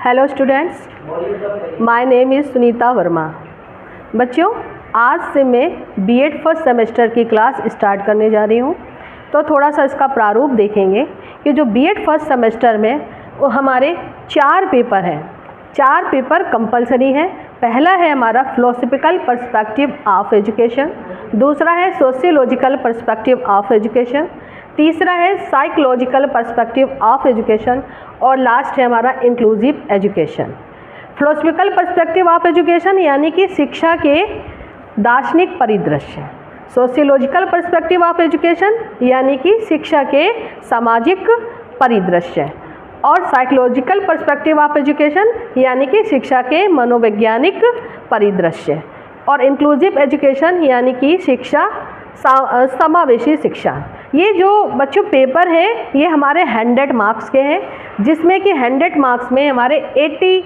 Hello students, my name is Sunita Verma. बच्चों, आज से मैं बीएड फर्स्ट सेमेस्टर की क्लास स्टार्ट करने जा रही हूँ। तो थोड़ा सा इसका प्रारूप देखेंगे कि जो बीएड फर्स्ट सेमेस्टर में वो हमारे 4 पेपर हैं। 4 पेपर कंपलसरी हैं। पहला है हमारा फिलोसफिकल पर्सपेक्टिव ऑफ एजुकेशन, दूसरा है सोशियोलॉजिकल पर्सपेक्टिव ऑफ एजुकेशन, तीसरा है साइकोलॉजिकल पर्सपेक्टिव ऑफ एजुकेशन और लास्ट है हमारा inclusive education. Philosophical perspective of education यानी कि शिक्षा के दार्शनिक परिदृश्य, सोशियोलॉजिकल पर्सपेक्टिव ऑफ एजुकेशन यानी कि शिक्षा के सामाजिक परिदृश्य और साइकोलॉजिकल पर्सपेक्टिव ऑफ एजुकेशन यानी कि शिक्षा के मनोवैज्ञानिक परिदृश्य और इंक्लूसिव एजुकेशन यानी कि शिक्षा समावेशी शिक्षा। ये जो बच्चों पेपर है ये हमारे 100 मार्क्स के हैं, जिसमें कि 100 मार्क्स में हमारे 80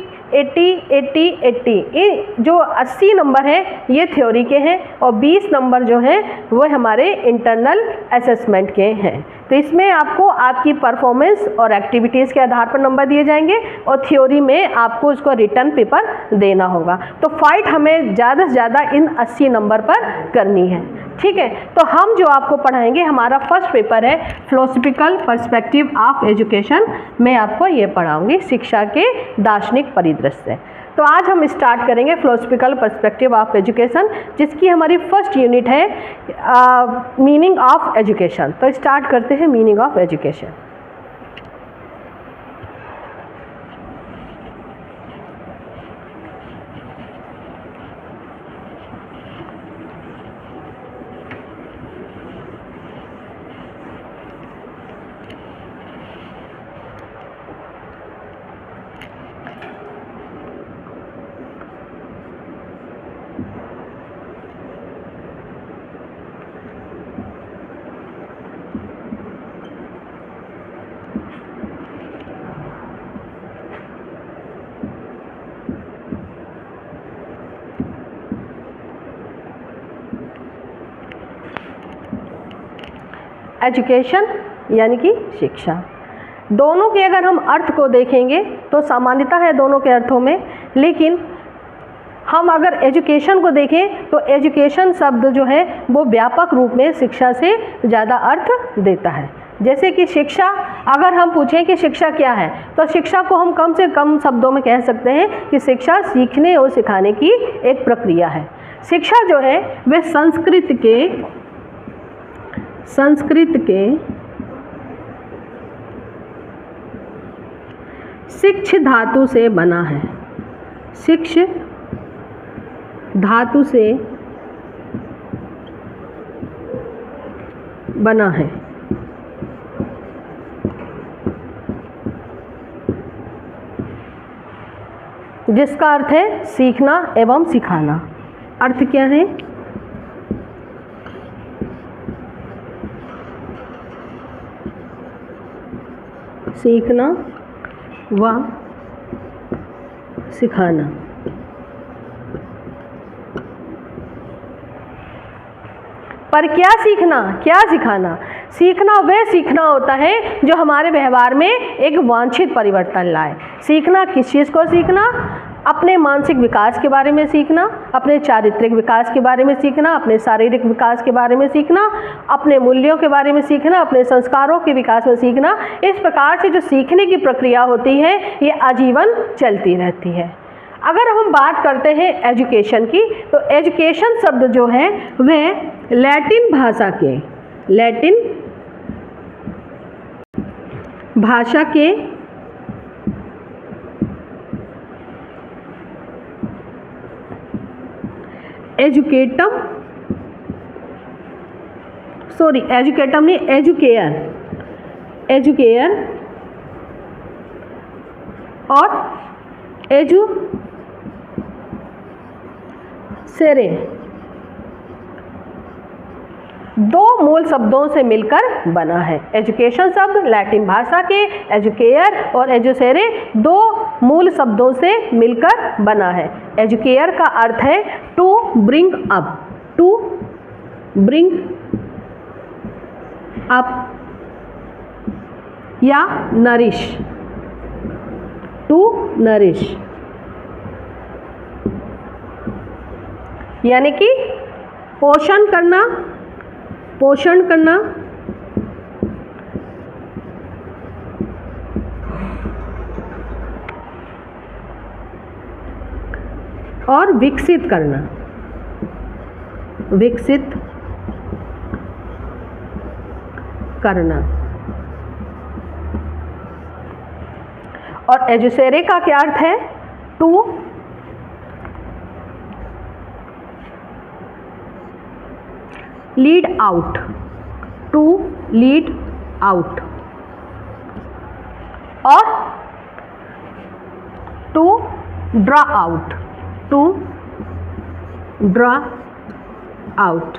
ये जो 80 नंबर है ये थ्योरी के हैं और 20 नंबर जो हैं वो हमारे इंटरनल असेसमेंट के हैं। तो इसमें आपको आपकी परफॉर्मेंस और एक्टिविटीज़ के आधार पर नंबर दिए जाएंगे और थ्योरी में आपको उसको रिटर्न पेपर देना होगा। तो फाइट हमें ज़्यादा से ज़्यादा इन 80 नंबर पर करनी है, ठीक है। तो हम जो आपको पढ़ाएंगे, हमारा फर्स्ट पेपर है फिलोसफिकल पर्सपेक्टिव ऑफ एजुकेशन। मैं आपको ये पढ़ाऊंगी शिक्षा के दार्शनिक परिदृश्य। तो आज हम स्टार्ट करेंगे फिलोसफिकल पर्सपेक्टिव ऑफ एजुकेशन, जिसकी हमारी फर्स्ट यूनिट है मीनिंग ऑफ एजुकेशन। तो स्टार्ट करते हैं मीनिंग ऑफ एजुकेशन। एजुकेशन यानी कि शिक्षा, दोनों के अगर हम अर्थ को देखेंगे तो समानता है दोनों के अर्थों में, लेकिन हम अगर एजुकेशन को देखें तो एजुकेशन शब्द जो है वो व्यापक रूप में शिक्षा से ज़्यादा अर्थ देता है। जैसे कि शिक्षा, अगर हम पूछें कि शिक्षा क्या है तो शिक्षा को हम कम से कम शब्दों में कह सकते हैं कि शिक्षा सीखने और सिखाने की एक प्रक्रिया है। शिक्षा जो है वह संस्कृत के शिक्ष धातु से बना है। शिक्ष धातु से बना है, जिसका अर्थ है सीखना एवं सिखाना। अर्थ क्या है? सीखना व सिखाना। पर क्या सीखना, क्या सिखाना? सीखना वह सीखना होता है जो हमारे व्यवहार में एक वांछित परिवर्तन लाए। सीखना किस चीज़ को सीखना? अपने मानसिक विकास के बारे में सीखना, अपने चारित्रिक विकास के बारे में सीखना, अपने शारीरिक विकास के बारे में सीखना, अपने मूल्यों के बारे में सीखना, अपने संस्कारों के विकास में सीखना। इस प्रकार से जो सीखने की प्रक्रिया होती है ये आजीवन चलती रहती है। अगर हम बात करते हैं एजुकेशन की, तो एजुकेशन शब्द जो है वह लैटिन भाषा के एजुकेयर और एजुसेरे, दो मूल शब्दों से मिलकर बना है। एजुकेशन शब्द लैटिन भाषा के एजुकेयर और एजुसेरे दो मूल शब्दों से मिलकर बना है। एजुकेयर का अर्थ है टू ब्रिंग अप या नरिश, टू नरिश, यानी कि पोषण करना, पोषण करना, और विकसित करना, विकसित करना। और एजुसेरे का क्या अर्थ है? To lead out, to lead out, और to draw out, to draw out.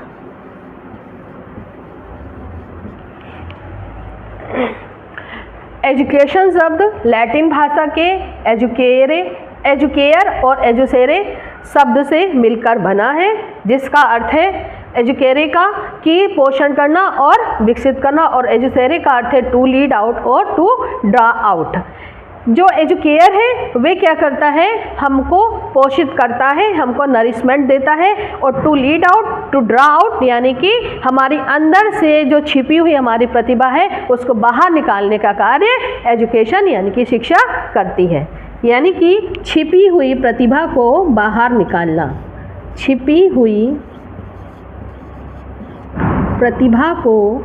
Education शब्द लैटिन भाषा के एजुकेरे, एजुकेयर और एजुसेरे शब्द से मिलकर बना है, जिसका अर्थ है एजुकेरे का कि पोषण करना और विकसित करना, और एजुसेरे का अर्थ है टू लीड आउट और टू ड्रा आउट। जो एजुकेयर है वे क्या करता है? हमको पोषित करता है, हमको नरिशमेंट देता है। और to lead out, to draw out, यानी कि हमारी अंदर से जो छिपी हुई हमारी प्रतिभा है उसको बाहर निकालने का कार्य एजुकेशन यानी कि शिक्षा करती है। यानी कि छिपी हुई प्रतिभा को बाहर निकालना, छिपी हुई प्रतिभा को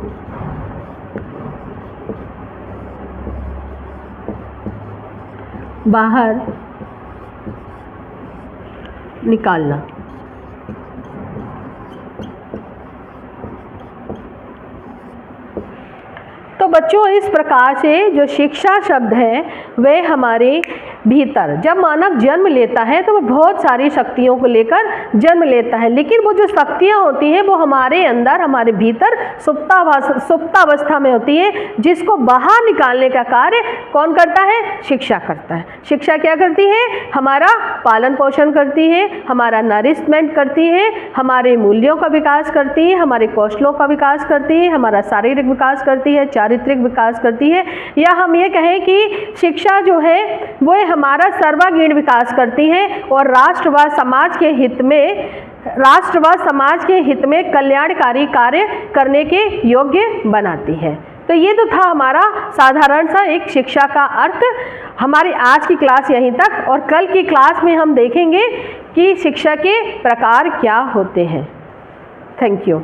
बाहर निकालना। तो बच्चों, इस प्रकार से जो शिक्षा शब्द है वे हमारे भीतर, जब मानव जन्म लेता है तो वह बहुत सारी शक्तियों को लेकर जन्म लेता है, लेकिन वो जो शक्तियाँ होती हैं वो हमारे अंदर, हमारे भीतर सुप्तावस्था में होती है, जिसको बाहर निकालने का कार्य कौन करता है? शिक्षा करता है। शिक्षा क्या करती है? हमारा पालन पोषण करती है, हमारा नरिशमेंट करती है, हमारे मूल्यों का विकास करती है, हमारे कौशलों का विकास करती है, हमारा शारीरिक विकास करती है, चारित्रिक विकास करती है, या हम ये कहें कि शिक्षा जो है वो हमारा सर्वांगीण विकास करती है और राष्ट्र व समाज के हित में कल्याणकारी कार्य करने के योग्य बनाती है। तो ये तो था हमारा साधारण सा एक शिक्षा का अर्थ। हमारी आज की क्लास यहीं तक, और कल की क्लास में हम देखेंगे कि शिक्षा के प्रकार क्या होते हैं। Thank you.